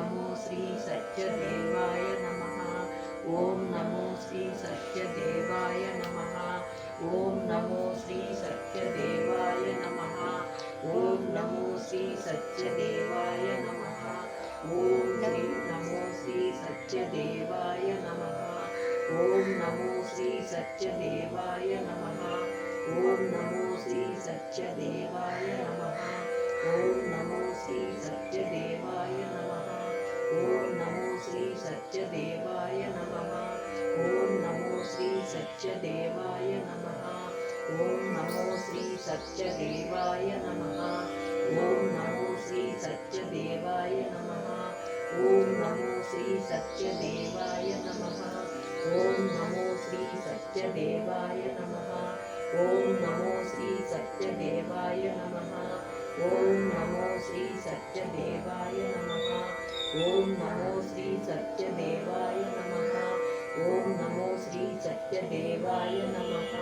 నమో శ్రీ సత్యదేవాయ నమః. ఓం నమో శ్రీ సత్యదేవాయ నమః. ఓం నమో శ్రీ సత్యదేవాయ నమః. ఓం నమో శ్రీ సత్యదేవాయ నమః. ఓం నమో శ్రీ సత్యదేవాయ నమః. ఓం నమో శ్రీ సత్యదేవాయ నమః. ఓం నమో శ్రీ సత్యదేవాయ నమః. ఓం నమో శ్రీ సత్యదేవాయ నమః. ఓం నమో శ్రీ సత్యదేవాయ నమః. ఓం నమో శ్రీ సత్యదేవాయ నమః. ఓం నమో శ్రీ సత్యదేవాయ నమః. ఓం నమో శ్రీ సత్యదేవాయ నమః. ఓం నమో శ్రీ సత్యదేవాయ నమః. ఓం నమో శ్రీ సత్యదేవాయ నమః. ఓం నమో శ్రీ సత్యదేవాయ నమః. ఓం నమో శ్రీ సత్యదేవాయ నమః. ఓం నమో శ్రీ సత్యదేవాయ నమః. ఓం నమో శ్రీ సత్యదేవాయ నమః.